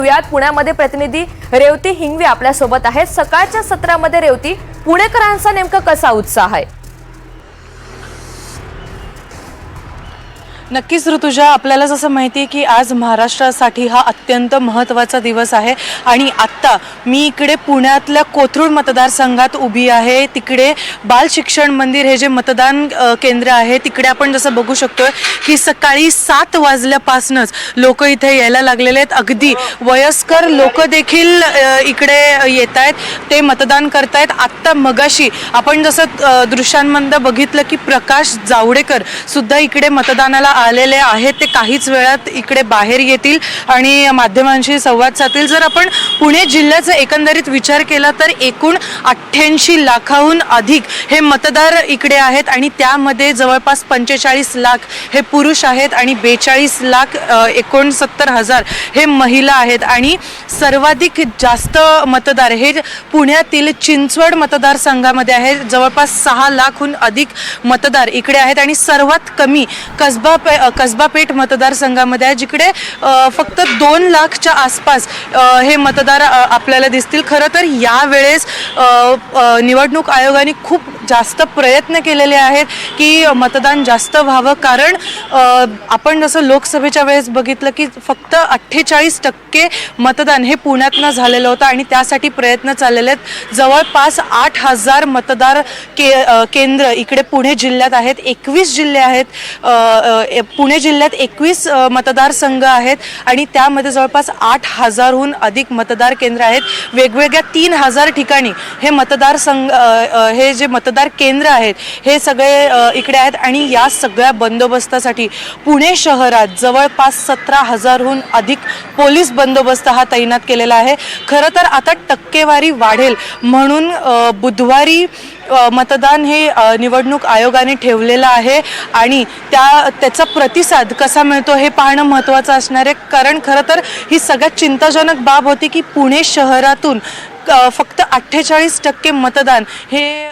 पुण्यामध्ये प्रतिनिधी रेवती हिंगवे आपल्या सोबत आहेत। सकाळच्या सत्रामध्ये रेवती, पुणेकरांचा नेमका कसा उत्साह आहे? नक्कीच ऋतुजा, आपल्याला जसं माहिती आहे की आज महाराष्ट्रासाठी हा अत्यंत महत्त्वाचा दिवस आहे आणि आत्ता मी इकडे पुण्यातल्या कोथरूड मतदारसंघात उभी आहे। तिकडे बाल शिक्षण मंदिर हे जे मतदान केंद्र आहे तिकडे आपण जसं बघू शकतोय की सकाळी 7 वाजल्यापासूनच लोक इथे यायला लागलेले आहेत। अगदी वयस्कर लोक देखील इकडे येत आहेत, ते मतदान करतायत। आत्ता मगाशी आपण जसं दृश्यांमध्ये बघितलं की प्रकाश जावडेकर सुद्धा इकडे मतदानाला आलेले आहेत। ते काहीच वेळात इकडे बाहेर येतील आणि माध्यमांशी संवाद साधतील। जर आपण पुणे जिल्ह्याचा एकंदरीत विचार केला तर एकूण 88 लाखाहून अधिक हे मतदार इकडे आहेत आणि त्यामध्ये जवळपास 45 लाख हे पुरुष आहेत आणि 42 लाख 69,000 हे महिला आहेत आणि सर्वाधिक जास्त मतदार हे पुण्यातील चिंचवड मतदारसंघामध्ये आहेत। जवळपास 6 लाखहून अधिक मतदार इकडे आहेत आणि सर्वात कमी कसबा पेठ मतदारसंघामध्ये आहे, जिकडे फक्त 2 लाखच्या आसपास हे मतदार आपल्याला दिसतील। खरं तर यावेळेस निवडणूक आयोगाने खूप जास्त प्रयत्न केलेले आहेत की मतदान जास्त व्हावं, कारण आपण जसं लोकसभेच्या वेळेस बघितलं की फक्त 48% मतदान हे पुण्यातनं झालेलं होतं आणि त्यासाठी प्रयत्न चाललेले आहेत। जवळपास 8,000 मतदार केंद्र इकडे पुणे जिल्ह्यात आहेत। 21 जिल्हे आहेत। पुणे जिल्ह्यात 21 मतदारसंघ आहेत आणि त्यामध्ये जवळपास 8,000हून अधिक मतदार केंद्र आहेत। वेगवेगळ्या 3,000 ठिकाणी हे मतदारसंघ हे जे मतदार केंद्र आहेत हे सगळे इकडे आहेत आणि या सगळ्या बंदोबस्तासाठी पुणे शहरात जवळपास 17,000हून अधिक पोलीस बंदोबस्त हा तैनात केलेला आहे। खरं तर आता टक्केवारी वाढेल म्हणून बुधवारी मतदान हे निवडणूक आयोगाने ठेवलेलं आहे आणि त्याचा प्रतिसाद कसा मिळतो हे पाहणं महत्त्वाचं असणार आहे। कारण खरं तर ही सगळ्यात चिंताजनक बाब होती की पुणे शहरातून फक्त 48% मतदान हे